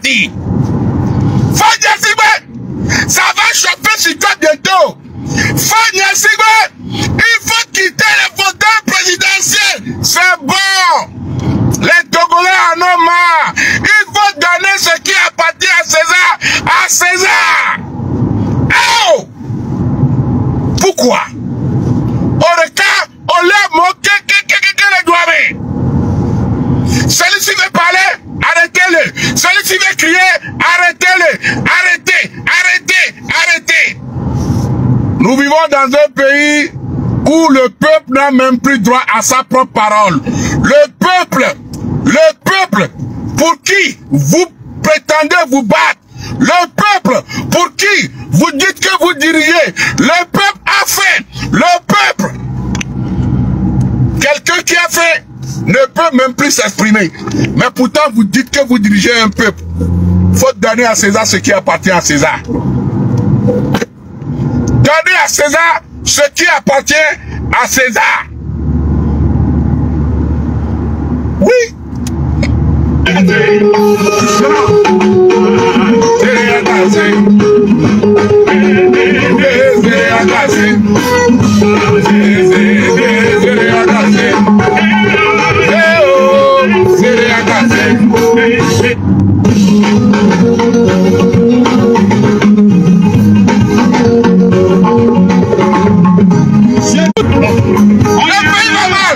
parti. Fania Sigbe, ça va choper sur toi bientôt. Fania Sigbe, il faut quitter les votants présidentiels. C'est bon. Les Togolais en ont marre. Il faut donner ce qui appartient à César, à César. Oh! Pourquoi? Oreka, on l'a moqué, le doigt. Celui-ci veut parler, arrêtez-le. Celui-ci veut crier, arrêtez-le. Arrêtez, arrêtez, arrêtez. Nous vivons dans un pays où le peuple n'a même plus droit à sa propre parole. Le peuple pour qui vous prétendez vous battre, le peuple pour qui vous dites que vous dirigez, le peuple a fait, le peuple, quelqu'un qui a fait ne peut même plus s'exprimer. Mais pourtant vous dites que vous dirigez un peuple. Il faut donner à César ce qui appartient à César. Donnez à César ce qui appartient à César. Oui.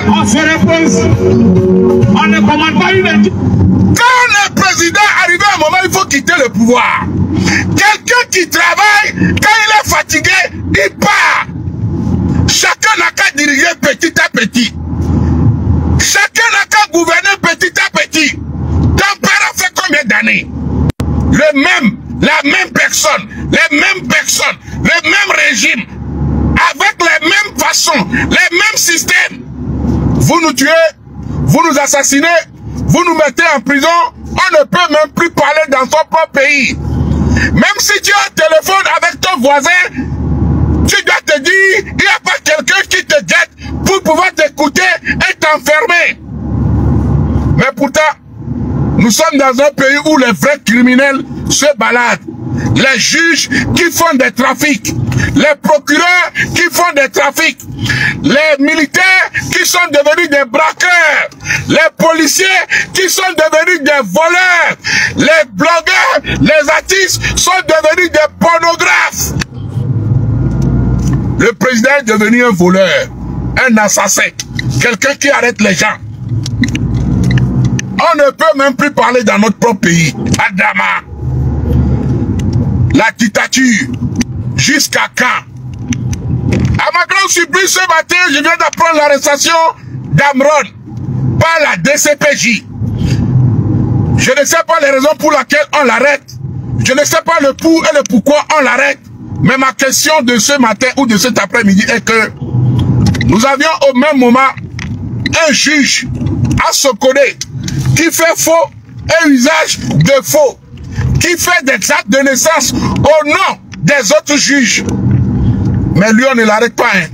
On se repose. On ne commande pas une équipe. Quand le président arrive à un moment, il faut quitter le pouvoir. Quelqu'un qui travaille, quand il est fatigué, il part. Chacun n'a qu'à diriger petit à petit. Chacun n'a qu'à gouverner petit à petit. Ton père a fait combien d'années? La même personne, les mêmes personnes, le même régime, avec les mêmes façons, les mêmes systèmes. Vous nous tuez, vous nous assassinez, vous nous mettez en prison, on ne peut même plus parler dans son propre pays. Même si tu as un téléphone avec ton voisin, tu dois te dire, il n'y a pas quelqu'un qui te guette pour pouvoir t'écouter et t'enfermer. Mais pourtant, nous sommes dans un pays où les vrais criminels se baladent. Les juges qui font des trafics, les procureurs qui font des trafics, les militaires qui sont devenus des braqueurs, les policiers qui sont devenus des voleurs, les blogueurs, les artistes sont devenus des pornographes. Le président est devenu un voleur, un assassin, quelqu'un qui arrête les gens. On ne peut même plus parler dans notre propre pays. Adama. La dictature. Jusqu'à quand? À ma grande surprise ce matin, je viens d'apprendre l'arrestation d'Amron par la DCPJ. Je ne sais pas les raisons pour lesquelles on l'arrête. Je ne sais pas le pour et le pourquoi on l'arrête. Mais ma question de ce matin ou de cet après-midi est que nous avions au même moment un juge à Sokodé qui fait faux et usage de faux, qui fait des actes de naissance au nom des autres juges. Mais lui, on ne l'arrête pas. Hein.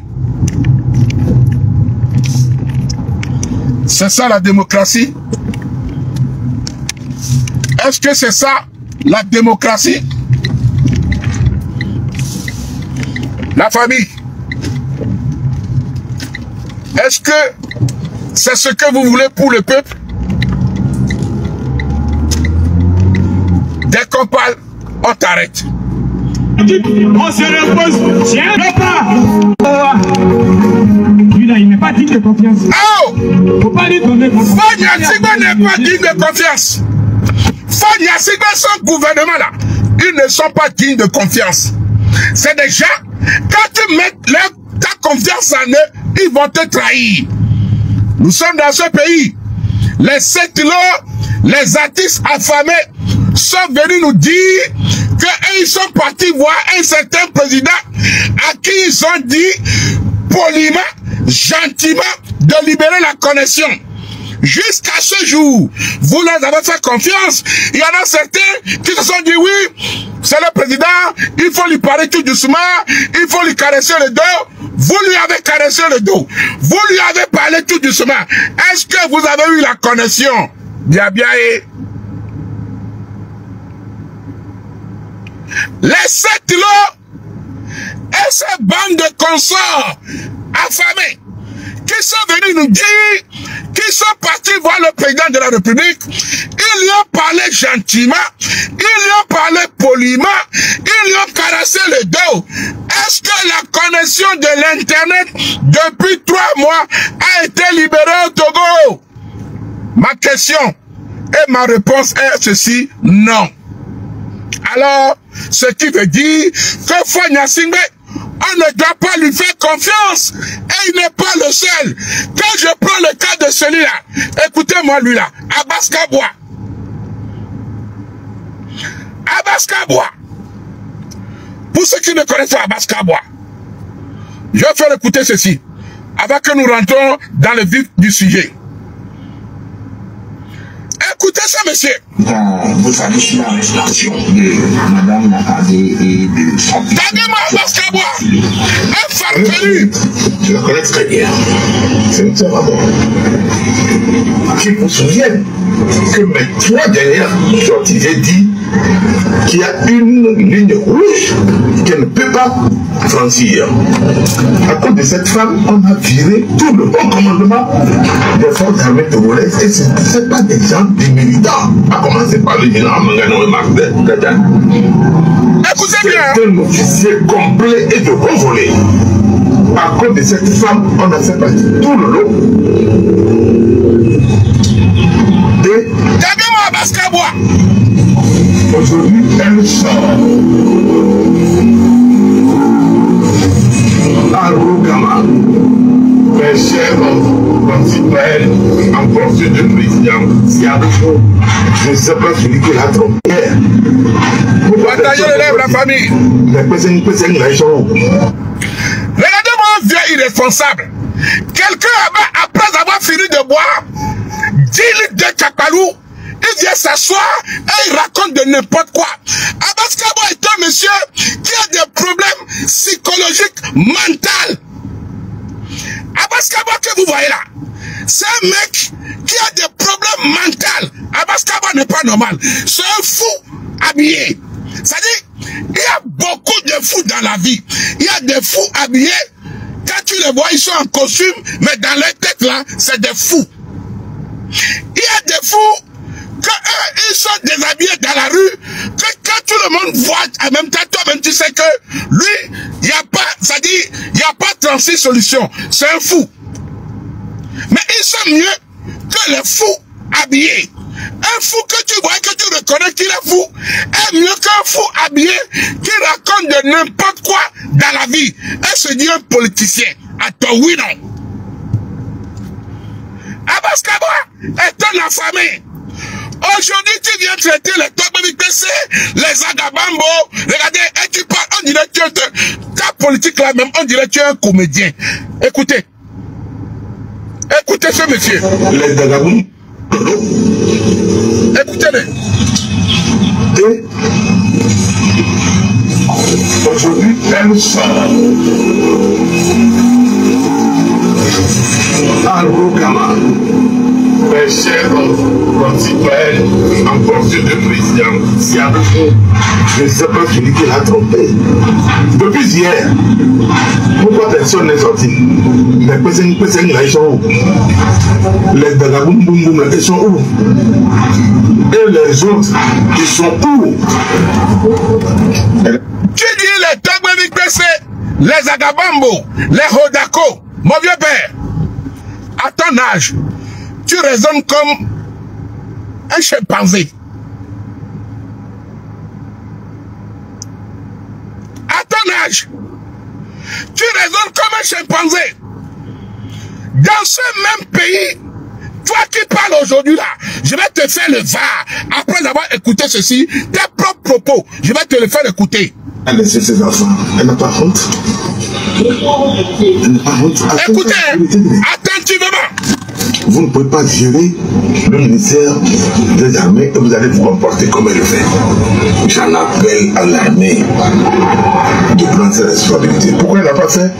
C'est ça la démocratie? Est-ce que c'est ça la démocratie? La famille, est-ce que c'est ce que vous voulez pour le peuple? Dès qu'on parle, on t'arrête. On se repose. Tiens, pas. Lui là, il n'est pas digne de confiance. Oh! Faut pas lui donner confiance. Fania Sigbe n'est pas digne de confiance. Fania Sigbe, son gouvernement là, ils ne sont pas dignes de confiance. C'est des gens, quand tu mets ta confiance en eux, ils vont te trahir. Nous sommes dans ce pays. Les settlers, les artistes affamés sont venus nous dire qu'ils sont partis voir un certain président à qui ils ont dit poliment, gentiment de libérer la connexion. Jusqu'à ce jour, vous leur avez fait confiance. Il y en a certains qui se sont dit oui, c'est le président, il faut lui parler tout doucement, il faut lui caresser le dos. Vous lui avez caressé le dos. Vous lui avez parlé tout doucement. Est-ce que vous avez eu la connexion? Bien, bien. les 7 lots et ces bandes de consorts affamés qui sont venus nous dire, qui sont partis voir le président de la République, ils lui ont parlé gentiment, ils lui ont parlé poliment, ils lui ont caressé le dos. Est-ce que la connexion de l'Internet depuis 3 mois a été libérée au Togo? Ma question et ma réponse est ceci, non. Alors, ce qui veut dire que Fonya Singbe, on ne doit pas lui faire confiance. Et il n'est pas le seul. Quand je prends le cas de celui-là, écoutez-moi lui là, Abbas Kabwa. Abbas Kabwa. Pour ceux qui ne connaissent pas Abbas Kabwa, je vais faire écouter ceci, avant que nous rentrons dans le vif du sujet. Écoutez ça, monsieur. Vous savez sur l'arrestation de Madame Nakadé et de son fils. Dagema Abbas Kabwa, un farfelu. Je la connais très bien. C'est une sœur à moi. Qui vous souviennent que mes 3 dernières sorties, j'ai dit qu'il y a une ligne rouge qu'elle ne peut pas franchir. À cause de cette femme, on a viré tout le bon commandement des forces armées togolaises. Et ce n'est pas des gens des militants. À commencer par le général Mangano et Martin Gadjan. Écoutez bien. C'est un officier complet et de bon volet. À cause de cette femme, on a fait partie tout le lot. Et Dagema Abbas Kabwa. aujourd'hui, elle sort à Rogama. Mes chers concitoyens, en fonction du président, je ne sais pas celui qui l'a trompé. Partagez les lèvres, la famille. Regardez-moi un vieux irresponsable. Quelqu'un, après avoir fini de boire 10 litres de Kakbalou, il vient s'asseoir et il raconte de n'importe quoi. Abbas Kabwa est un monsieur qui a des problèmes psychologiques mentaux. Abbas Kabwa que vous voyez là, c'est un mec qui a des problèmes mentaux. Abbas Kabwa n'est pas normal. C'est un fou habillé. C'est-à-dire, il y a beaucoup de fous dans la vie. Il y a des fous habillés. Quand tu les vois, ils sont en costume, mais dans leur tête là, c'est des fous. Il y a des fous que eux, ils sont déshabillés dans la rue, que quand tout le monde voit en même temps, toi-même tu sais que lui, il n'y a pas, c'est-à-dire, il n'y a pas 36 solutions. C'est un fou. Mais ils sont mieux que les fous habillés. Un fou que tu vois, que tu reconnais qu'il est fou, est mieux qu'un fou habillé qui raconte de n'importe quoi dans la vie. Et se dit un politicien. Attends, oui, non. Abbas Kabwa est un affamé. Aujourd'hui, tu viens traiter les Togbe-BPC, les Agabambo. Regardez, et tu parles, on dirait que ta politique là même, on dirait que tu es un comédien. Écoutez. Écoutez ce monsieur. Les Agabambo. Écoutez-le. Et aujourd'hui, elle sort à Rogama. Mes chers concitoyens, en fonction du président, je ne sais pas celui qui l'a trompé. Depuis hier, pourquoi personne n'est sorti? Les Pesseng là, ils sont où? Les Dagaboum Boum Boum là, ils sont où? Et les autres, ils sont où? Tu dis les Togbe-BPC, les Agabambo, les Hodako, mon vieux père, à ton âge, tu raisonnes comme un chimpanzé. À ton âge, tu raisonnes comme un chimpanzé. Dans ce même pays, toi qui parles aujourd'hui là, je vais te faire le VAR. Après avoir écouté ceci, tes propres propos, je vais te le faire écouter. Elle laisse ses enfants. Elle n'a pas honte. Elle n'a pas honte. Écoutez, attentivement. Vous ne pouvez pas gérer le ministère des armées et vous allez vous comporter comme elle le fait. J'en appelle à l'armée de prendre ses responsabilités. Pourquoi elle n'a pas fait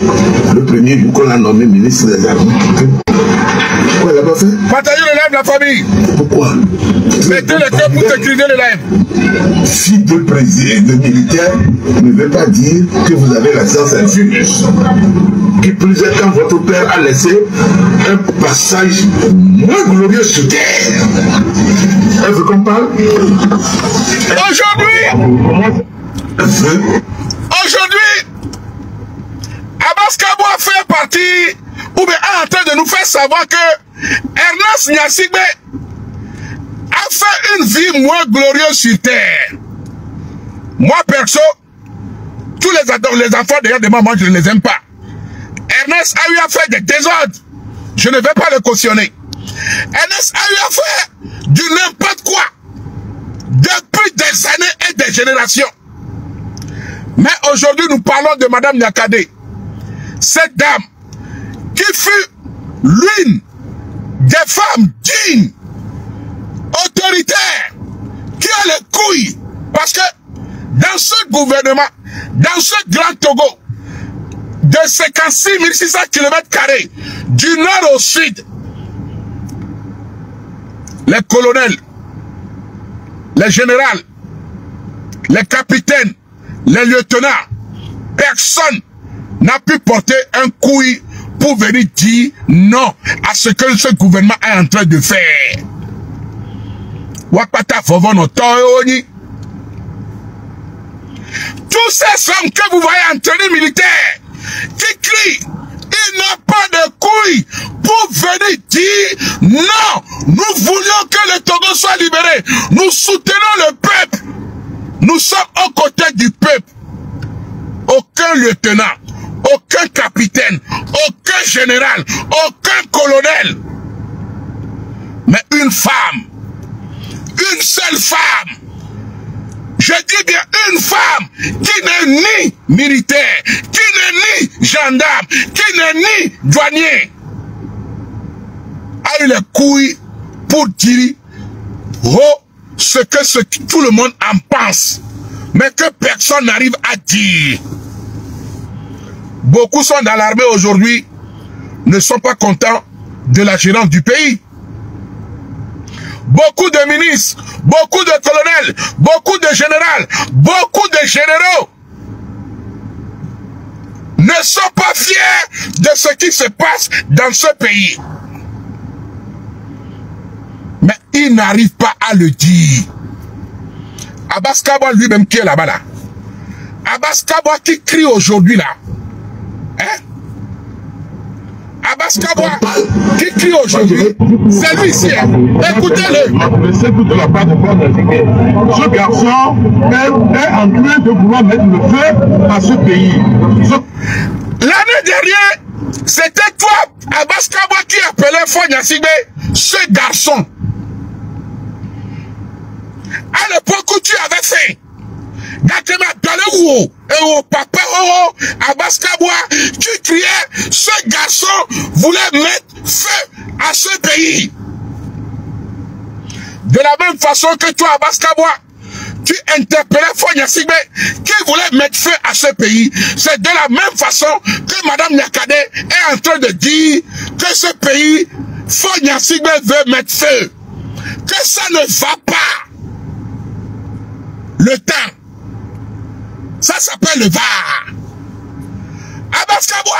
le premier jour qu'on a nommé ministre des armées? Pourquoi elle n'a pas fait? Partagez le lèvres, la famille. Pourquoi? pourquoi? Mettez le cœur pour sécuriser le live. Si deux présidents militaires ne veut pas dire que vous avez la science infuse. Qui plus est quand votre père a laissé un passage moins glorieux sur terre. Elle veut qu'on parle? Aujourd'hui, Abbas Kabo a fait partie, ou bien est en train de nous faire savoir que Ernest Gnassigbe a fait une vie moins glorieuse sur terre. Moi, perso, tous les enfants d'ailleurs de maman, je ne les aime pas. Ernest a eu à faire des désordres. Je ne vais pas le cautionner. Ernest a eu à faire du n'importe quoi depuis des années et des générations. Mais aujourd'hui, nous parlons de Madame Nyakade. Cette dame qui fut l'une des femmes dignes, autoritaires, qui a les couilles. Parce que dans ce gouvernement, dans ce grand Togo, de 56 600 km², du nord au sud, les colonels, les généraux, les capitaines, les lieutenants, personne n'a pu porter un couille pour venir dire non à ce que ce gouvernement est en train de faire. Wakpata Fovono Toyoni. Tous ces hommes que vous voyez en tenue militaire, qui crient, il n'a pas de couilles pour venir dire non, nous voulions que le Togo soit libéré. Nous soutenons le peuple. Nous sommes aux côtés du peuple. Aucun lieutenant, aucun capitaine, aucun général, aucun colonel. Mais une femme, une seule femme, je dis bien une femme qui n'est ni militaire, qui n'est ni gendarme, qui n'est ni douanier, a eu les couilles pour dire ce que tout le monde en pense, mais que personne n'arrive à dire. Beaucoup sont dans l'armée aujourd'hui, ne sont pas contents de la gérance du pays. Beaucoup de ministres, beaucoup de colonels, beaucoup de généraux, beaucoup de généraux ne sont pas fiers de ce qui se passe dans ce pays. Mais ils n'arrivent pas à le dire. Abbas Kabo lui-même qui est là-bas là. Abbas Kabo qui crie aujourd'hui là. Hein? Abbas Kabo qui crie aujourd'hui. C'est lui ici. Écoutez-le. De la part de ce garçon est en train de vouloir mettre le feu à ce pays. L'année dernière, c'était toi, Abbas Kabo, qui appelait Fonya Sigbe ce garçon. À l'époque où tu avais fait, et au papa Abbas Kabo, tu criais, ce garçon voulait mettre feu à ce pays. De la même façon que toi, Abbas Kabo, tu interpellais Fonya Sigbe qui voulait mettre feu à ce pays. C'est de la même façon que Madame Nyakade est en train de dire que ce pays, Fonya Sigbe veut mettre feu. Que ça ne va pas. Le temps. Ça s'appelle le VAR. Abbas Kabo,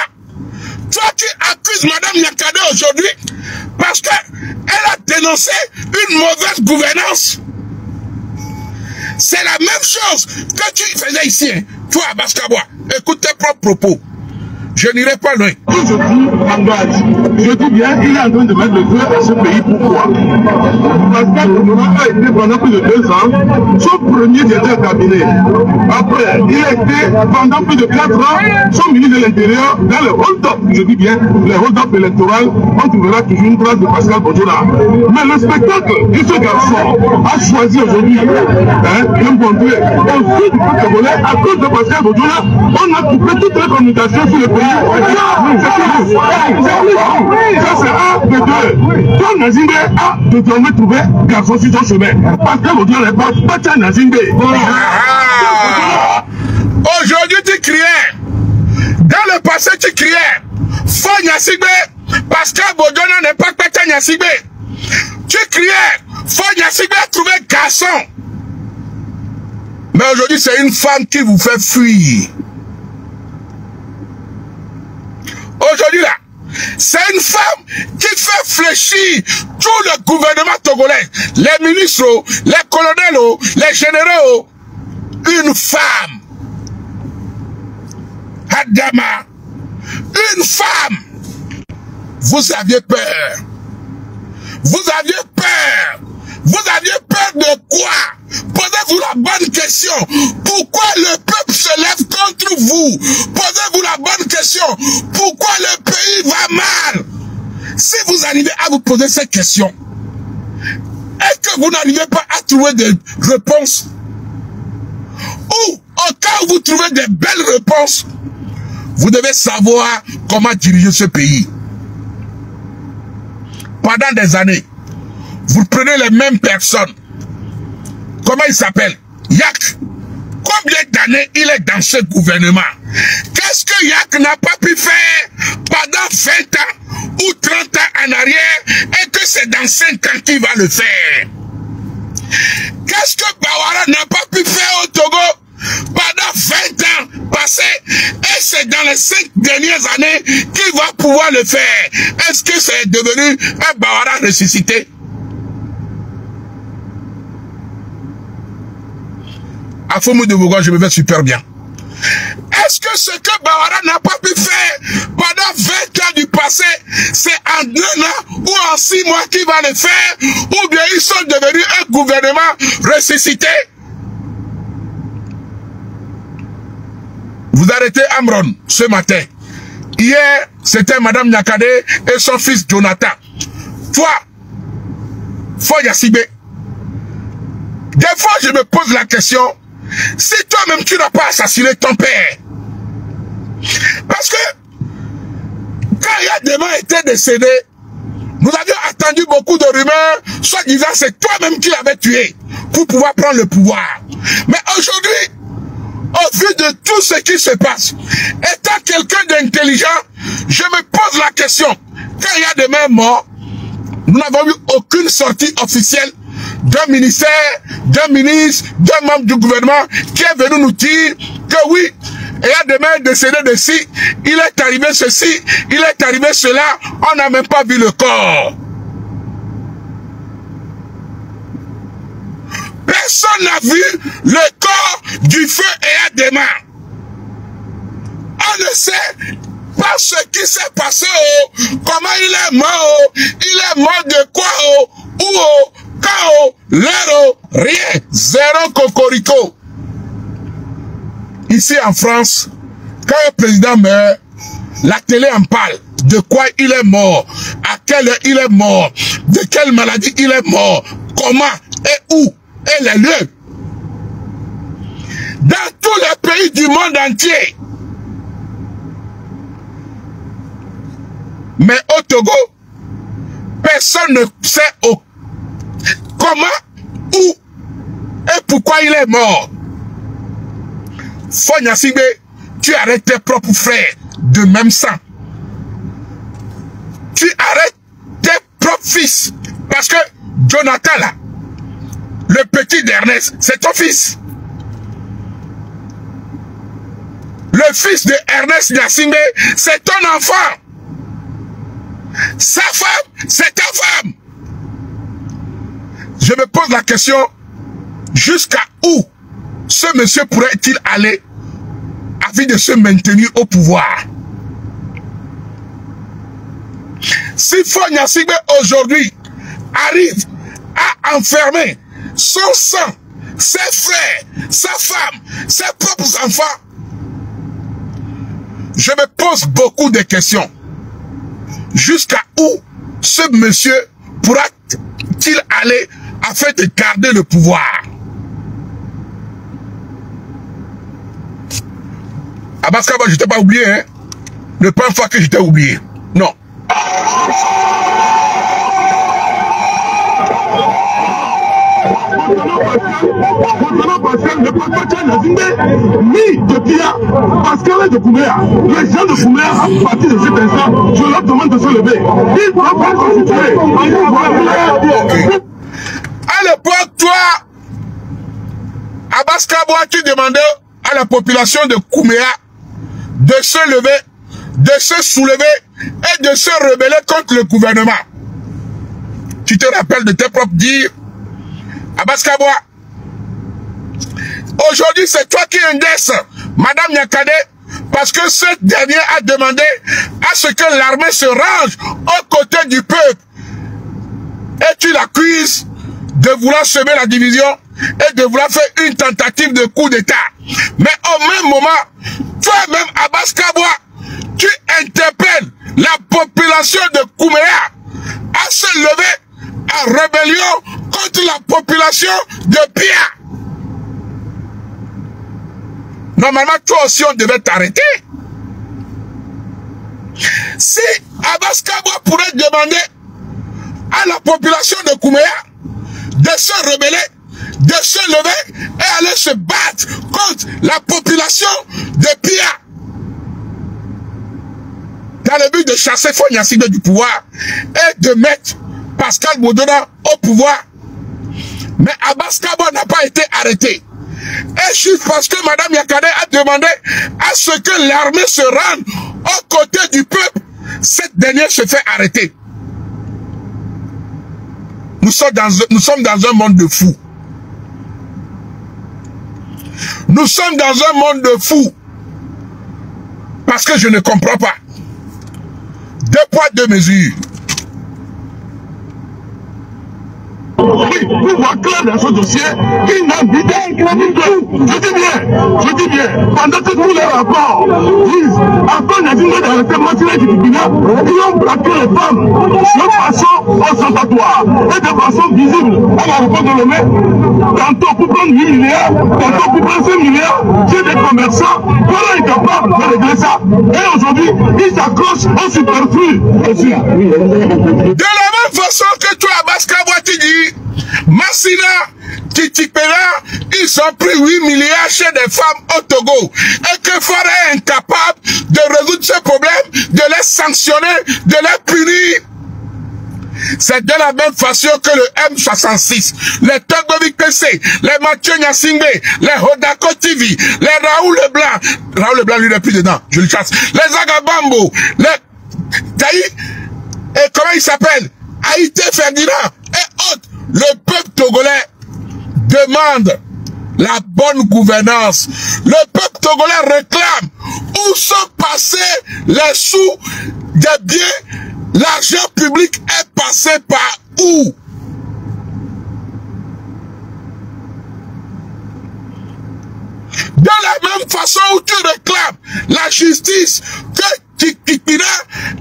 toi qui accuses Madame Nyakade aujourd'hui parce qu'elle a dénoncé une mauvaise gouvernance. C'est la même chose que tu faisais ici. Hein. Toi, Abbas Kabo, écoute tes propres propos. Je n'irai pas loin. Je dis bien, il est en train de mettre le feu à ce pays. Pourquoi? Parce que le gouvernement a été pendant plus de 2 ans son premier directeur cabinet. Après, il a été pendant plus de 4 ans son ministre de l'Intérieur dans le hold-up. Je dis bien, le hold-up électoral, on trouvera toujours une trace de Pascal Bodjola. Mais le spectacle de ce garçon a choisi aujourd'hui de montrer au sud du peuple congolais, à cause de Pascal Bodjola, on a coupé toutes les communications sur le pays. Ça c'est un de deux. Toi, Nazimbe a désormais trouvé garçon sur son chemin. Parce que votre n'est pas ta Nazimbe. Aujourd'hui, tu criais. Dans le passé, tu criais. Fonya Sigbe, parce que Bodjola n'est pas Tata Sigbe. Tu criais. Fonia Sigbe a trouvé un garçon. Mais aujourd'hui, c'est une femme qui vous fait fuir. Aujourd'hui, là, c'est une femme qui fait fléchir tout le gouvernement togolais. Les ministres, les colonels, les généraux. Une femme. Adama. Une femme. Vous aviez peur. Vous aviez peur. Vous aviez peur de quoi? Posez-vous la bonne question. Pourquoi le peuple se lève contre vous? Posez-vous la bonne question. Pourquoi le pays va mal? Si vous arrivez à vous poser cette question, est-ce que vous n'arrivez pas à trouver des réponses? Ou, au cas où vous trouvez des belles réponses, vous devez savoir comment diriger ce pays. Pendant des années, vous prenez les mêmes personnes. Comment il s'appelle? Yak. Combien d'années il est dans ce gouvernement? Qu'est-ce que Yak n'a pas pu faire pendant 20 ans ou 30 ans en arrière et que c'est dans 5 ans qu'il va le faire? Qu'est-ce que Bawara n'a pas pu faire au Togo pendant 20 ans passés et c'est dans les 5 dernières années qu'il va pouvoir le faire? Est-ce que c'est devenu un Bawara ressuscité? À Fomou de Bourgogne, je me vais super bien. Est-ce que ce que Bawara n'a pas pu faire pendant 20 ans du passé, c'est en 2 ans ou en 6 mois qu'il va le faire, ou bien ils sont devenus un gouvernement ressuscité? Vous arrêtez Amron ce matin. Hier, c'était Madame Nyakade et son fils Jonathan. Toi, Fonia Sigbe, des fois je me pose la question, si toi-même tu n'as pas assassiné ton père, parce que quand Yadema était décédé, nous avions attendu beaucoup de rumeurs, soit disant c'est toi-même qui l'avais tué pour pouvoir prendre le pouvoir. Mais aujourd'hui, au vu de tout ce qui se passe, étant quelqu'un d'intelligent, je me pose la question, quand Yadema est mort, nous n'avons eu aucune sortie officielle d'un ministère, d'un ministre, d'un membre du gouvernement qui est venu nous dire que oui, Yadema est décédé de ci, il est arrivé ceci, il est arrivé cela, on n'a même pas vu le corps. Personne n'a vu le corps du feu Yadema. On ne sait pas ce qui s'est passé, comment il est mort, il est mort de quoi, où, quand, l'heure, rien, zéro cocorico. Ici en France, quand le président meurt, la télé en parle. De quoi il est mort, à quelle heure il est mort, de quelle maladie il est mort, comment et où, et les lieux. Dans tous les pays du monde entier. Mais au Togo, personne ne sait comment, où et pourquoi il est mort. Fonia Sigbe, tu arrêtes tes propres frères de même sang. Tu arrêtes tes propres fils. Parce que Jonathan là, le petit d'Ernest, c'est ton fils. Le fils de Ernest Gnassingbé, c'est ton enfant. Sa femme, c'est ta femme. Je me pose la question, jusqu'à où ce monsieur pourrait-il aller afin de se maintenir au pouvoir? Si Fonia Sigbe aujourd'hui arrive à enfermer son sang, ses frères, sa femme, ses propres enfants, je me pose beaucoup de questions. Jusqu'à où ce monsieur pourra-t-il aller afin de garder le pouvoir? Abaskaba, je t'ai pas oublié, hein? Ne pense pas que je t'ai oublié. Non. Ni de Tia, Pascal de Kouméa, les gens de Kouméa, à partir de cet instant, je leur demande de se lever. Ils ne doivent pas constituer. l'époque, toi, Abbas Kaboa, tu demandais à la population de Kouméa de se lever, de se soulever et de se rebeller contre le gouvernement. Tu te rappelles de tes propres dires, Abbas Kaboa. Aujourd'hui, c'est toi qui indexe Madame Nyakade, parce que ce dernier a demandé à ce que l'armée se range aux côtés du peuple. Et tu l'accuses de vouloir semer la division et de vouloir faire une tentative de coup d'État. Mais au même moment, toi-même, Abbas Kaboa, tu interpelles la population de Kouméa à se lever en rébellion contre la population de Pia. Normalement, toi aussi, on devait t'arrêter. Si Abbas Kaboa pourrait demander à la population de Kouméa de se rebeller, de se lever et aller se battre contre la population de Pia, dans le but de chasser Fonya Sigbe du pouvoir et de mettre Pascal Modona au pouvoir. Mais Abbas Kaboa n'a pas été arrêté. Et juste parce que Madame Yakade a demandé à ce que l'armée se rende aux côtés du peuple, cette dernière se fait arrêter. Nous sommes dans un monde de fous. Nous sommes dans un monde de fous. Parce que je ne comprends pas. 2 poids, 2 mesures. Oui, pour voir clair dans ce dossier, il n'a vidé je dis bien, pendant que tous les rapports disent, après Nadine d'arrêter Martinez du Burkina, ils ont braqué les femmes de façon ostentatoire et de façon visible à l'aéroport de Lomé, tantôt pour prendre 8 milliards, tantôt pour prendre 5 milliards, c'est des commerçants, voilà incapables de régler ça. Et aujourd'hui, ils s'accrochent au superflu. De la même façon que toi, Abbas Kaboa, tu dis, Massina, Titikpera, ils ont pris 8 milliards chez des femmes au Togo. Et que Fara est incapable de résoudre ce problème, de les sanctionner, de les punir. C'est de la même façon que le M66, les Togovic PC, les Mathieu Nyasingbe, les Hodako TV, les Raoul Leblanc. Raoul Leblanc, lui, il n'est plus dedans, je le chasse. Les Agabambo, les Taï, et comment il s'appelle? Haïté Ferdinand et autres. Le peuple togolais demande la bonne gouvernance. Le peuple togolais réclame où sont passés les sous des biens. L'argent public est passé par où? De la même façon où tu réclames la justice que Tikipina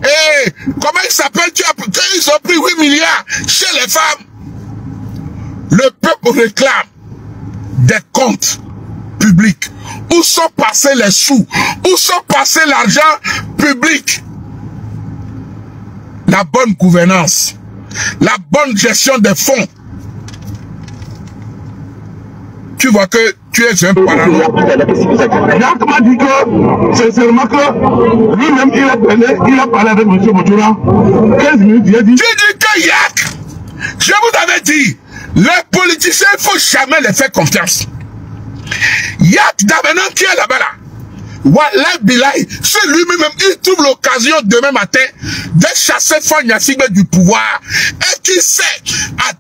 et comment il s'appelle, ils ont pris 8 milliards chez les femmes. Le peuple réclame des comptes publics. Où sont passés les sous? Où sont passés l'argent public? La bonne gouvernance, la bonne gestion des fonds. Tu vois que tu es un parano. Jacques m'a dit que, sincèrement, que lui-même, il a parlé avec M. Mojoura. 15 minutes, il a dit... Tu dis que Yak, je vous avais dit, les politiciens, il ne faut jamais les faire confiance. Yak Damenan qui est là-bas là. Wallah Bilay, c'est lui-même, il trouve l'occasion demain matin de chasser Fonya Sigbe du pouvoir. Et qui sait, à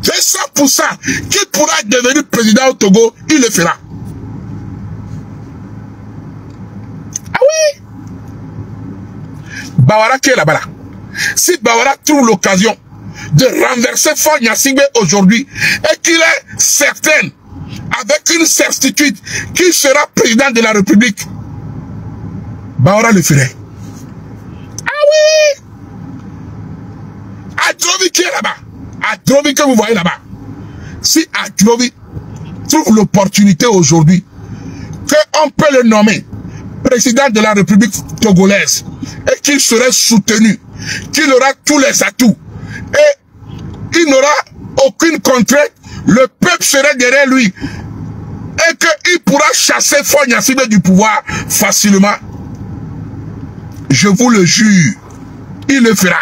200%, qui pourra devenir président au Togo, il le fera. Ah oui? Bawara qui est là-bas là. Si Bawara trouve l'occasion de renverser Fonya Sigbe aujourd'hui, et qu'il est certain, avec une certitude, qu'il sera président de la République, Bawara le ferait. Ah oui! Adrovi qui est là-bas. Adrovi que vous voyez là-bas. Si Adrovi trouve l'opportunité aujourd'hui qu'on peut le nommer président de la République togolaise et qu'il serait soutenu, qu'il aura tous les atouts et il n'aura aucune contrainte, le peuple serait derrière lui et qu'il pourra chasser Fonya Sigbe du pouvoir facilement. Je vous le jure, il le fera.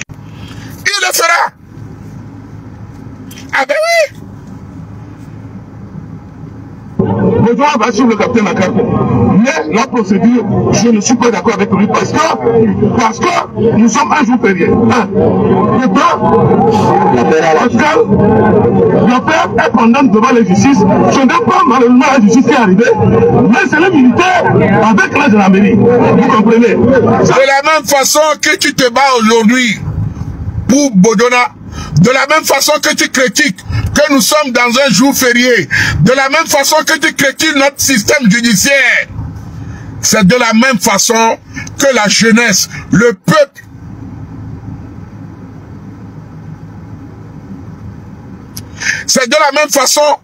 Il le fera. Ah ben oui. Baudouin va suivre le capitaine Akarko. Mais la procédure, je ne suis pas d'accord avec lui parce que nous sommes un jour férié. Pascal, le père est condamné devant la justice. Ce n'est pas malheureusement la justice qui est arrivée, mais c'est le militaire avec la gendarmerie. Vous comprenez? De la même façon que tu te bats aujourd'hui pour Bodona, de la même façon que tu critiques que nous sommes dans un jour férié, de la même façon que tu critiques notre système judiciaire, c'est de la même façon que la jeunesse, le peuple, c'est de la même façon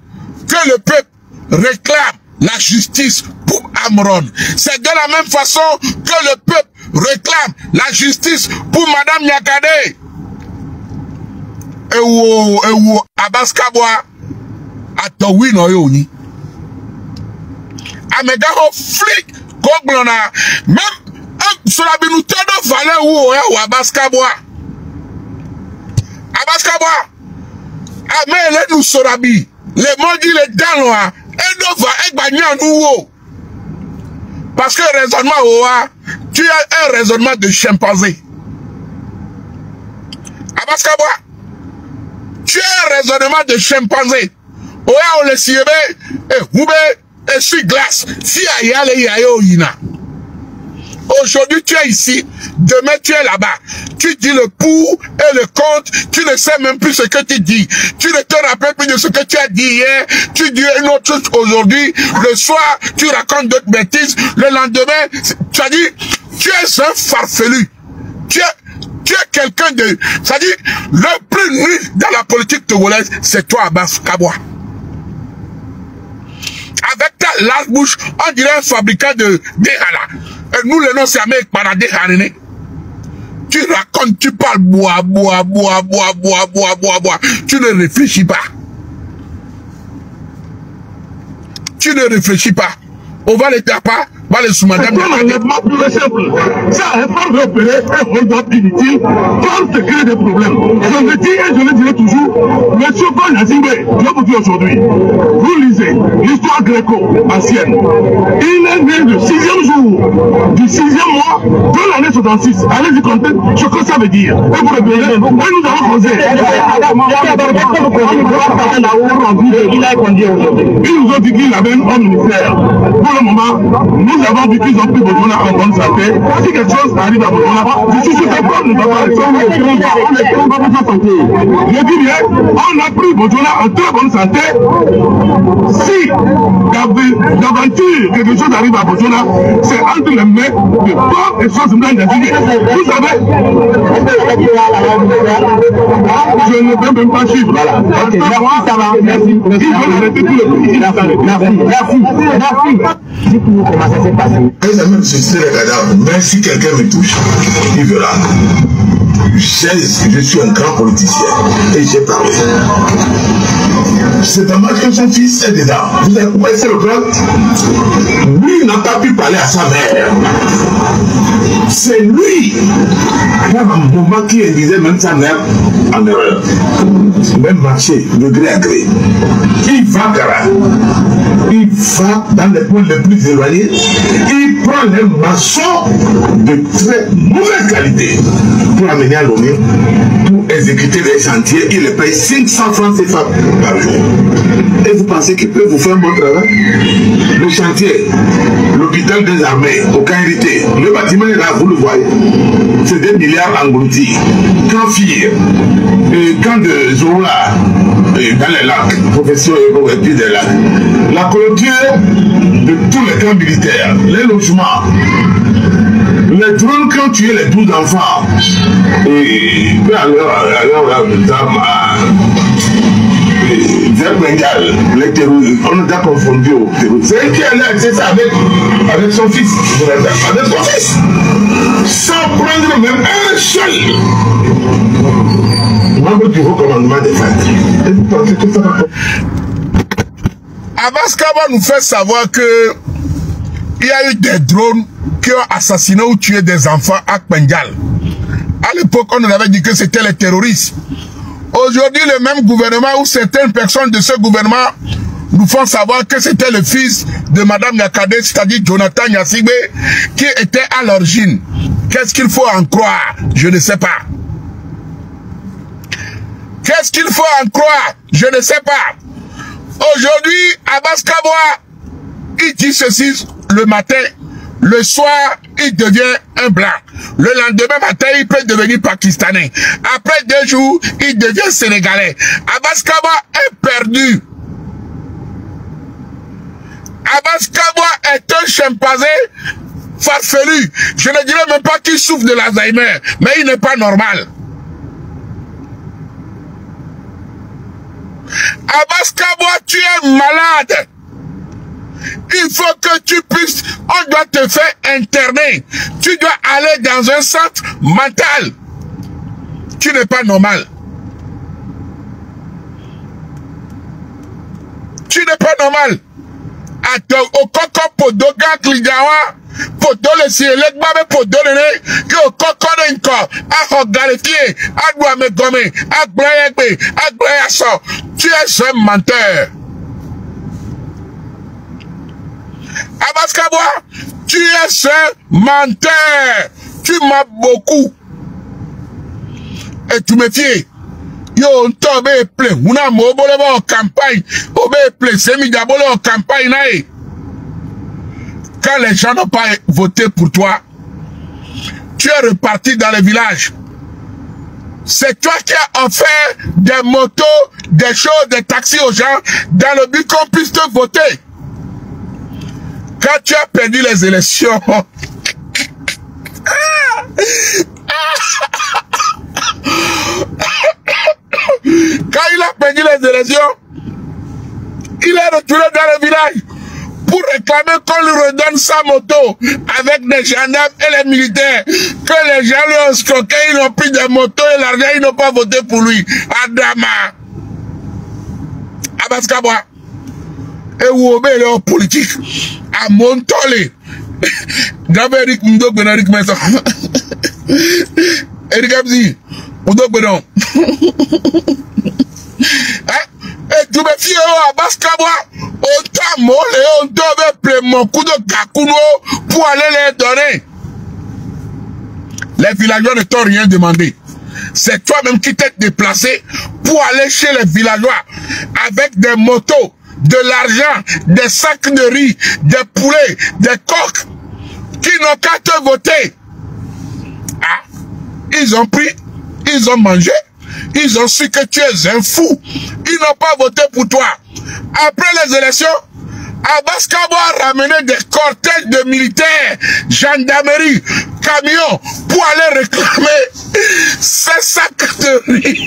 que le peuple réclame la justice pour Amron. C'est de la même façon que le peuple réclame la justice pour Madame Nyakade. Ewo Abaskabwa atowi no yoni. Amega ho flic koglona même sur la binouté de valeur ou Abaskabwa. Abaskabwa amele nous sorabi les modi les danois et no va egbanya nouwo. Parce que raisonnement tu as un raisonnement de chimpanzé. Abaskabwa tu as un raisonnement de chimpanzé. Oya on le siebe et hoube et sur glace. Si ayale yayo yina. Aujourd'hui tu es ici, demain tu es là-bas. Tu dis le pour et le contre, tu ne sais même plus ce que tu dis. Tu ne te rappelles plus de ce que tu as dit hier. Tu dis une autre chose aujourd'hui. Le soir, tu racontes d'autres bêtises. Le lendemain, tu as dit, tu es un farfelu. Tu es quelqu'un de... C'est-à-dire, le plus nul dans la politique togolaise, c'est toi, Abbas Kabwa. Avec ta large bouche, on dirait un fabricant de Déhala. Et nous, le nom, c'est Amek Paradéhalene. Tu racontes, tu parles, bois. Tu ne réfléchis pas. Tu ne réfléchis pas. On va les taper, on va les soumettre. C'est un enlèvement pur et simple. Ça, réforme opérer un hold-up inutile quand te crée des problèmes. Je le dis et je le dirai toujours, monsieur Bonazimbe, je vous dis aujourd'hui, vous lisez l'histoire gréco-ancienne. Il est né le 6e jour du 6e mois de l'année 66. Allez-y compter ce que ça veut dire. Et vous le verrez, et nous avons causé. Ils nous ont dit qu'il avait un ministère. Pour le moment, nous avons vu qu'ils ont pris Bodona en bonne santé. Si quelque chose arrive à Bodona, je suis sûr que nous avons je dis bien, on a pris Bodona en très bonne santé. Si d'aventure quelque chose arrive à Bodona, c'est entre les mains de Bob et Sos Mlandazine. Vous savez, je ne peux même pas suivre. Merci. Ils veulent arrêter tout le pays. Merci. Dites-nous comment ça s'est passé. Même si c'est le cadavre, même si quelqu'un me touche, il verra. Je suis un grand politicien et j'ai parlé. C'est dommage que son fils est dedans. Vous avez compris, c'est le plan. Lui n'a pas pu parler à sa mère. C'est lui. Il y a un moment qui disait même sa mère en erreur. Même marché, de gré à gré. Il va, cara. Il va dans les points les plus éloignés. Il prend les maçons de très mauvaise qualité pour amener à Lomé, pour exécuter les chantiers. Il les paye 500 francs CFA par jour. Et vous pensez qu'il peut vous faire un bon travail? Le chantier, l'hôpital des armées, aucun hérité. Le bâtiment est là, vous le voyez. C'est des milliards engloutis. Quand Fir, quand de Zola, dans les lacs, professeur et puis des lacs, la clôture de tous les camps militaires, les logements, les drones qui ont tué les 12 enfants, et on a confondu au terrorisme. C'est qui allait accès ça avec son fils. Avec son fils. Sans prendre même un seul membre du haut commandement des familles. Et vous pensez que ça va. Abbas Kabwa nous fait savoir que il y a eu des drones qui ont assassiné ou tué des enfants à Kpenjal. Allez l'époque, on nous avait dit que c'était les terroristes. Aujourd'hui, le même gouvernement ou certaines personnes de ce gouvernement nous font savoir que c'était le fils de Madame Yakade, c'est-à-dire Jonathan Yassibé, qui était à l'origine. Qu'est-ce qu'il faut en croire? Je ne sais pas. Qu'est-ce qu'il faut en croire? Je ne sais pas. Aujourd'hui, Abbas Kaboa, il dit ceci le matin, le soir, il devient un blanc. Le lendemain matin, il peut devenir pakistanais. Après 2 jours, il devient sénégalais. Abbas Kaboa est perdu. Abbas Kaboa est un chimpanzé farfelu. Je ne dirais même pas qu'il souffre de l'Alzheimer, mais il n'est pas normal. Abbas Kaboa, tu es malade. Il faut que tu puisses, on doit te faire interner. Tu dois aller dans un centre mental. Tu n'es pas normal. Tu n'es pas normal. Attends, au coco podo gak ligawa, podo le sielek babe podo nene, yo coco n'enko, a hogaletier, a douame gome, a brayegbe, a brayaso. Tu es un menteur. Abbas Kaboa, tu es un menteur. Tu m'as beaucoup. Et tu me fies. Yo, on tombe plein. On a mobile en campagne. On be plein. C'est mis d'abord en campagne. Quand les gens n'ont pas voté pour toi, tu es reparti dans les villages. C'est toi qui as offert des motos, des choses, des taxis aux gens dans le but qu'on puisse te voter. Quand tu as perdu les élections, quand il a perdu les élections, il est retourné dans le village pour réclamer qu'on lui redonne sa moto avec des gendarmes et les militaires. Que les gens lui ont escroqué, ils ont pris des motos et l'argent, ils n'ont pas voté pour lui. Adama. Abbas Kaboa. Et où est le politique? À Montole. D'abord, Eric Mdo Benaric Mesa. Eric Abzi. Mdo Benon. Et tu me fies à Abbas Kaboa. On t'a molé, on devait prendre mon coup de Gakuno pour aller les donner. Les villageois ne t'ont rien demandé. C'est toi-même qui t'es déplacé pour aller chez les villageois avec des motos, de l'argent, des sacs de riz, des poulets, des coqs qui n'ont qu'à te voter. Ah, ils ont pris, ils ont mangé, ils ont su que tu es un fou. Ils n'ont pas voté pour toi. Après les élections, Abbas Kaboa a ramené des cortèges de militaires, gendarmerie, camions pour aller réclamer ces sacs de riz.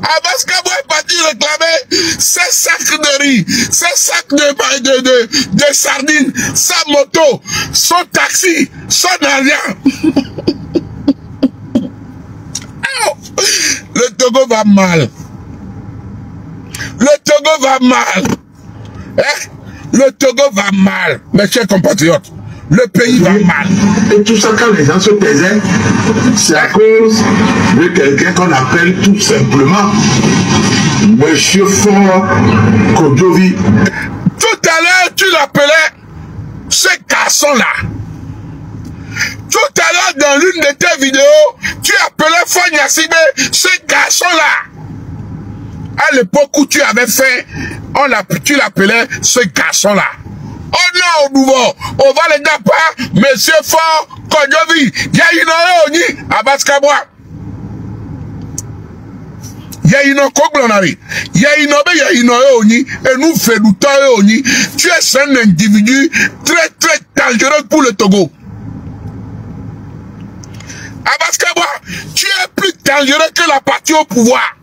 Abbas Kaboa est parti réclamer ces sacs de riz, ces sacs de sardines, sa moto, son taxi, son argent. Le Togo va mal. Le Togo va mal. Hein? Le Togo va mal, mes chers compatriotes. Le pays va mal. Et tout ça, quand les gens se taisaient, c'est à cause de quelqu'un qu'on appelle tout simplement Monsieur Fort Kodjovi. Tout à l'heure, tu l'appelais ce garçon-là. Tout à l'heure, dans l'une de tes vidéos, tu appelais Fort Yassibé ce garçon-là. À l'époque où tu avais fait, tu l'appelais ce garçon-là. Oh non, au nouveau, on va les gars pas, Monsieur Fort Kodjovi, Yayinoye Oni, Abbas Kaboa. Yayino Koglonari, Yayinoye Oni, et nous Fédoutoye Oni. Tu es un individu très très dangereux pour le Togo. Abbas Kaboa, tu es plus dangereux que la partie au pouvoir.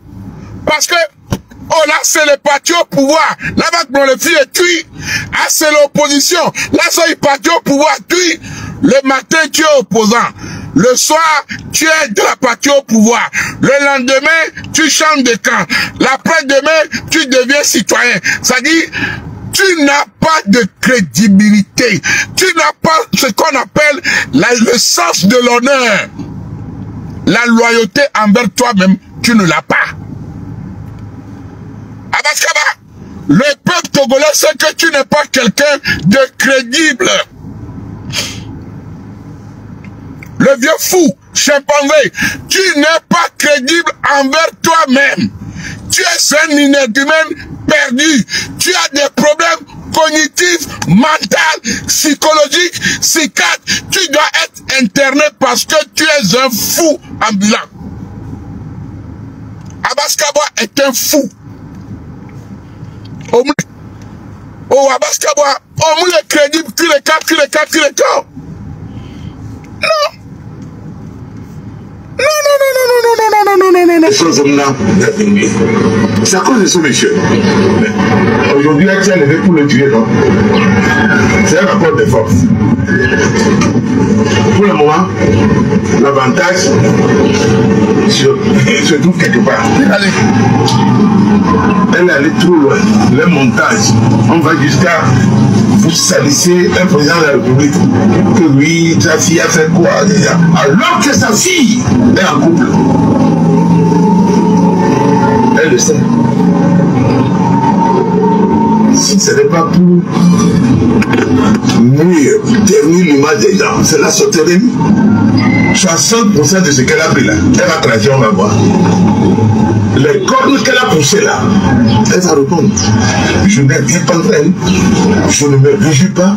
Parce que, oh là, c'est le parti au pouvoir. Là-bas, dans le fil est tué. Ah, c'est l'opposition. Là, c'est le parti au pouvoir tué. Le matin, tu es opposant. Le soir, tu es de la partie au pouvoir. Le lendemain, tu changes de camp. L'après-demain, tu deviens citoyen. Ça dit, tu n'as pas de crédibilité. Tu n'as pas ce qu'on appelle le sens de l'honneur. La loyauté envers toi-même, tu ne l'as pas. Abaskaba, le peuple togolais sait que tu n'es pas quelqu'un de crédible. Le vieux fou, chimpanzé, tu n'es pas crédible envers toi-même. Tu es un énergumène perdu. Tu as des problèmes cognitifs, mentaux, psychologiques, psychiatres. Tu dois être interné parce que tu es un fou ambulant. Abaskaba est un fou. Oh, Abaskaba, oh, il est crédible, tu le captes. Non. Non. Les choses sont là. C'est à cause de ce monsieur. Aujourd'hui, il a levé pour le tuer, non? C'est un rapport de force. Pour le moment, l'avantage se trouve quelque part. Allez. Elle est allée trop loin. Le montage, on va jusqu'à vous salissez un président de la République que lui, sa fille a fait quoi déjà? Alors que sa fille est en couple. Elle le sait. Si ce n'est pas pour nuire, ternir l'image des gens, cela sauterait. 60% de ce qu'elle a pris là, elle va cracher, on va voir. Les cornes qu'elle a poussées là, elle va répondre. Je n'ai rien contre elle. Je ne me réjouis pas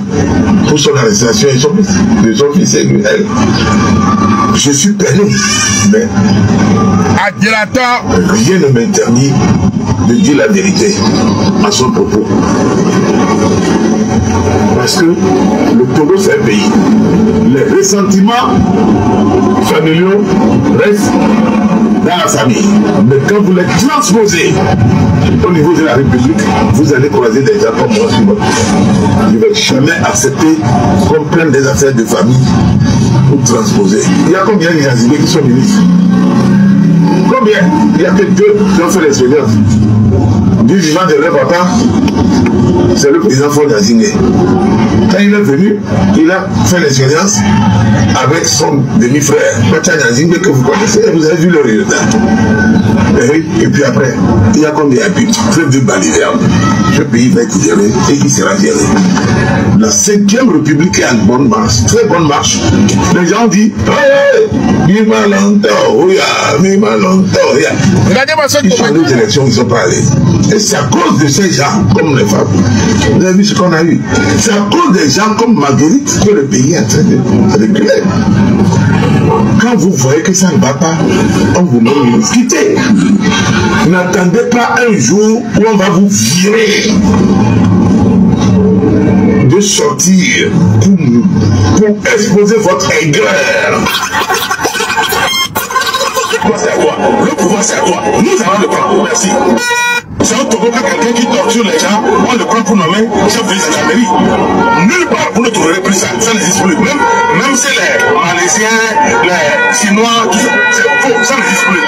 pour son arrestation et son fils et elle. Je suis peiné, mais rien ne m'interdit de dire la vérité à son propos. Parce que le Togo, c'est un pays. Les ressentiments familiaux restent dans la famille. Mais quand vous les transposez au niveau de la République, vous allez croiser des gens comme moi sur votre vie. Je ne vais jamais accepter qu'on prenne des affaires de famille pour transposer. Il y a combien de gens qui sont ministres? Combien? Il n'y a que 2 qui ont fait l'expérience. Du vivant de leur papa, c'est le président Ford Nazingé. Quand il est venu, il a fait l'expérience avec son demi-frère, Pacha Nazingé, que vous connaissez, et vous avez vu le résultat. Et puis après, il y a combien de buts? Très de baliverbe. Ce pays va être géré et il sera géré. La 5e République est en bonne marche, très bonne marche. Les gens disent, il m'a longtemps, il m'a longtemps. Ils sont allés aux élections, ils ne sont pas allés. Et c'est à cause de ces gens, comme les femmes, vous avez vu ce qu'on a eu. C'est à cause des gens comme Marguerite que le pays est en train de reculer. Quand vous voyez que ça ne va pas, on vous met une quitter. N'attendez pas un jour où on va vous virer de sortir pour exposer votre aigreur. C'est à toi. Le pouvoir, c'est à toi. Nous allons le prendre. Merci. C'est un Togo, pas quelqu'un qui torture les gens, on le prend pour nommer chef de gendarmerie. Nulle part vous ne trouverez plus ça, ça n'existe plus. Même si les Malaisiens, les Chinois, c'est faux, ça n'existe plus.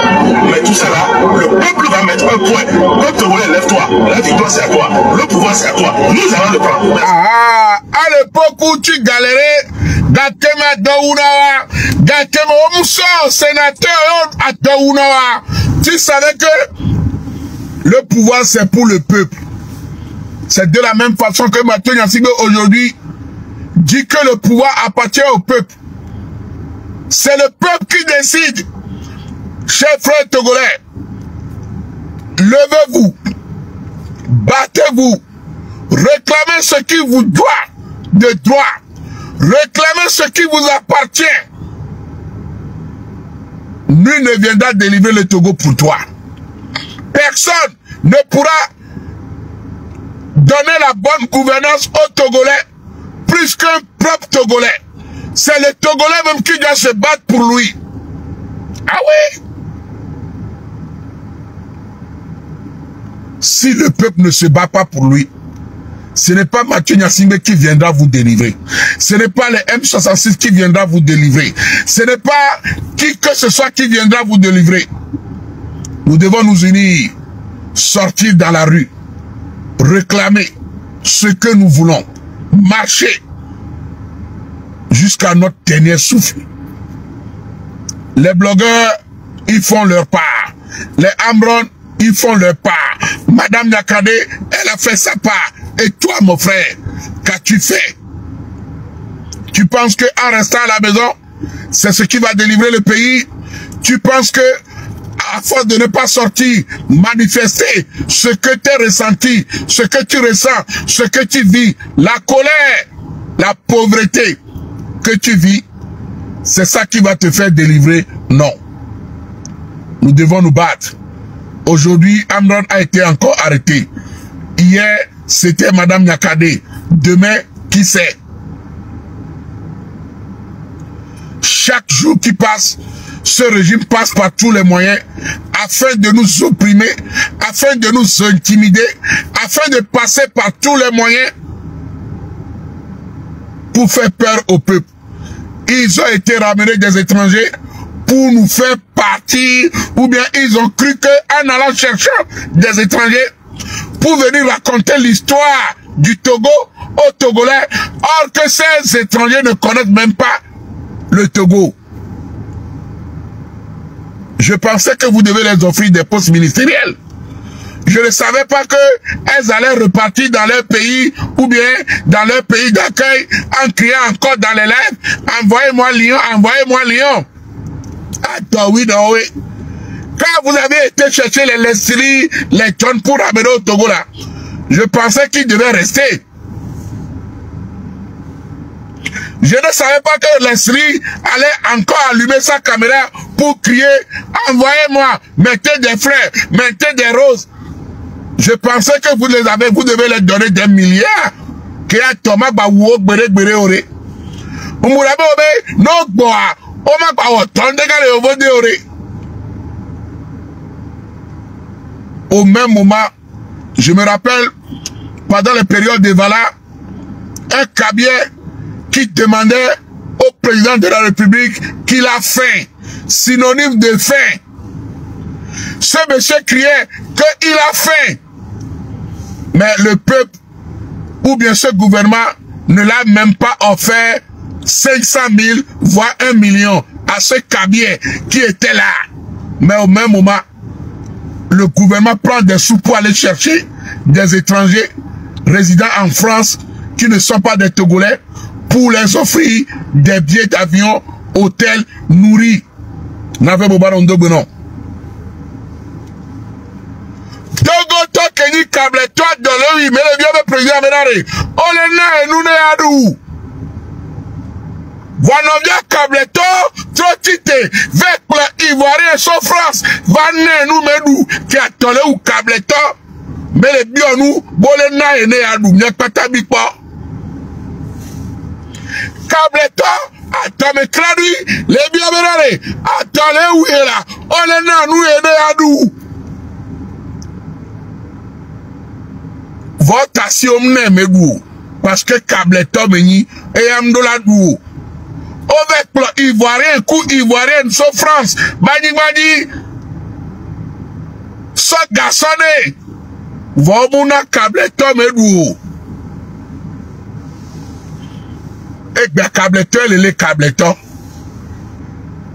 Mais tout ça là, le peuple va mettre un point. Quand Togolais, lève-toi, la victoire c'est à toi, le pouvoir c'est à toi, nous allons le prendre. À l'époque où tu galérais, Gatema Daounawa, Gatema Omuso, sénateur à Daounawa, tu savais que le pouvoir, c'est pour le peuple. C'est de la même façon que Mathieu Nyansingbe aujourd'hui dit que le pouvoir appartient au peuple. C'est le peuple qui décide. Chers frères togolais, levez-vous, battez-vous, réclamez ce qui vous doit de droit, réclamez ce qui vous appartient. Nul ne viendra délivrer le Togo pour toi. Personne ne pourra donner la bonne gouvernance aux Togolais plus qu'un propre Togolais. C'est le Togolais même qui doit se battre pour lui. Ah oui? Si le peuple ne se bat pas pour lui, ce n'est pas Mathieu Nyansingbe qui viendra vous délivrer. Ce n'est pas le M66 qui viendra vous délivrer. Ce n'est pas qui que ce soit qui viendra vous délivrer. Nous devons nous unir, sortir dans la rue, réclamer ce que nous voulons. Marcher jusqu'à notre dernier souffle. Les blogueurs, ils font leur part. Les Amron, ils font leur part. Madame Nyakade, elle a fait sa part. Et toi, mon frère, qu'as-tu fait? Tu penses qu'en restant à la maison, c'est ce qui va délivrer le pays? Tu penses que, à force de ne pas sortir, manifester ce que tu as ressenti, ce que tu ressens, ce que tu vis, la colère, la pauvreté que tu vis, c'est ça qui va te faire délivrer? Non. Nous devons nous battre. Aujourd'hui, Amron a été encore arrêté. Hier, c'était Madame Nyakade. Demain, qui sait? Chaque jour qui passe, ce régime passe par tous les moyens afin de nous opprimer, afin de nous intimider, afin de passer par tous les moyens pour faire peur au peuple. Ils ont été ramenés des étrangers pour nous faire partir, ou bien ils ont cru qu'en allant chercher des étrangers pour venir raconter l'histoire du Togo aux Togolais, or que ces étrangers ne connaissent même pas le Togo. Je pensais que vous devez les offrir des postes ministériels. Je ne savais pas qu'elles allaient repartir dans leur pays ou bien dans leur pays d'accueil en criant encore dans les lèvres, envoyez-moi Lyon, envoyez-moi Lyon. Attends, oui, non, oui. Quand vous avez été chercher les Leslie, les John pour ramener au Togo là, je pensais qu'ils devaient rester. Je ne savais pas que Leslie allait encore allumer sa caméra pour crier « Envoyez-moi, mettez des fleurs, mettez des roses ». Je pensais que vous les avez, vous devez les donner des milliards. Que ya Thomas Bawo gbere gbere ore. Umurabe obe no gboa, oma bawo tonde gale ovode ore. Au même moment, je me rappelle, pendant les périodes de Vala, un cabier qui demandait au président de la République qu'il a faim, synonyme de faim. Ce monsieur criait qu'il a faim. Mais le peuple, ou bien ce gouvernement, ne l'a même pas offert 500 000, voire 1 million à ce cabier qui était là. Mais au même moment, le gouvernement prend des sous pour aller chercher des étrangers résidant en France qui ne sont pas des Togolais pour les offrir des billets d'avion, hôtels, nourris. N'avez pas de non. Togo to keni kable to dans le oui mais le vieux président Ménaré. On est là et nous ne adou. Voinovia kable to trotite avec le Ivoirien sur France. Vané nous medou qui a tolé ou kable to. Mais le bio nous bolé na et ne adou. N'y a pas tabi pas. Kable to attends me traduit les bio Ménaré. Attends où est là. On est là nous et ne adou. Votation n'est parce que câble tom et amdola dou. Avec le Ivoirien, coup Ivoirien, so France, badi, so garçonné. Vomuna câble tom et dou. Et bien câble tom et les câble tom.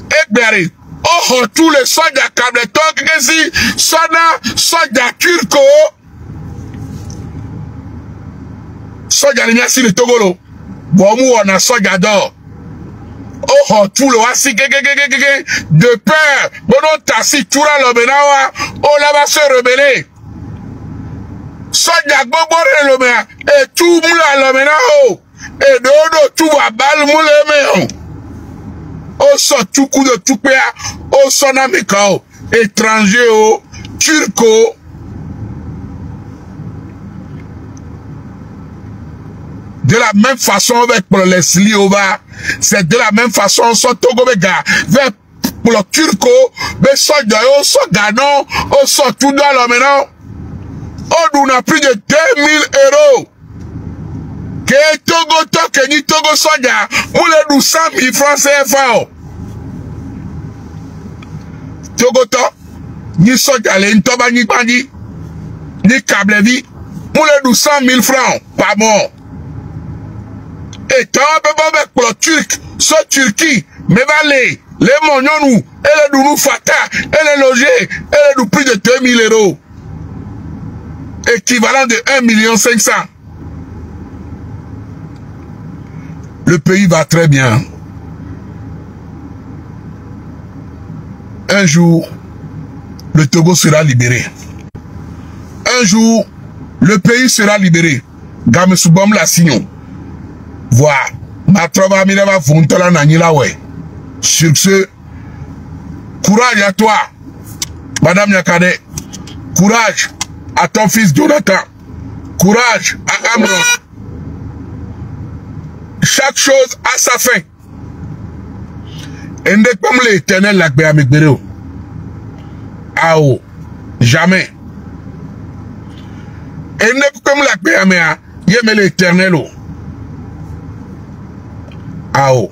Et bien, oh, tous les soldats câble tom, que si, soda turco. Soja ni asi le Togolo. Bon mou on a soja d'or. Oh tout le wasi de peur. Bono tasi tura lobenawa. Oh là va se rebeller. Soja gbogbo lomena et tout moula lobenao. Et dodo tout va bal moule me. Oh so tout coup de tout péa. Oh son amicao. Étranger oh. Turco. De la même façon avec pour les Sliova, c'est de la même façon son Togo Bega, pour le Turco, mais son gaillot, son ganon, on sort tout dans l'homme maintenant. On a plus de 2000 €. Que Togo Toke ni Togo Soja, on les nous 100 000 francs CFA. Togo Toke, ni Soja, ni Toba, ni Bandi, ni Kablevi, Moulé de 100 000 francs par mois. Et quand on peut pour le Turc, ce Turquie, mais valé, les mognons, et les doudou fata, et les logés, et les doudou plus de 2 000 euros. Équivalent de 1 500 000. Le pays va très bien. Un jour, le Togo sera libéré. Un jour, le pays sera libéré. Gamesoubam la signon. Voilà. Ma travail va fontola nanila ouais. Sur ce, courage à toi, Madame Yakade. Courage à ton fils Jonathan. Courage à Amron. Chaque chose a sa fin. Et ne comme l'éternel l'a créé avec Béréo. Ah oh, jamais. Et ne comme la créé avec l'éternel. Ah oh.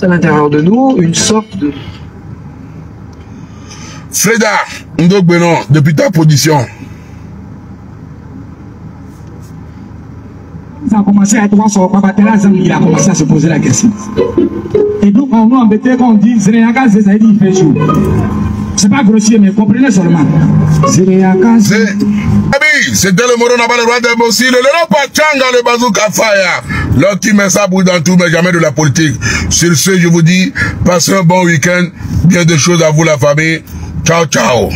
À l'intérieur de nous, une sorte de... Freda, Ndogbenon, depuis ta position. Ça a commencé à être sur il a commencé à se poser la question. Et donc, on nous embêtait quand on dit Zéréaka, ça dit il fait chaud. C'est pas grossier, mais comprenez seulement. Zéréaka. C'était le moro n'a pas le droit d'impossible. Le nom pas Tchanga, le bazooka fire. L'autre qui met sa bouche dans tout, mais jamais de la politique. Sur ce, je vous dis, passez un bon week-end. Bien de choses à vous, la famille. Ciao, ciao.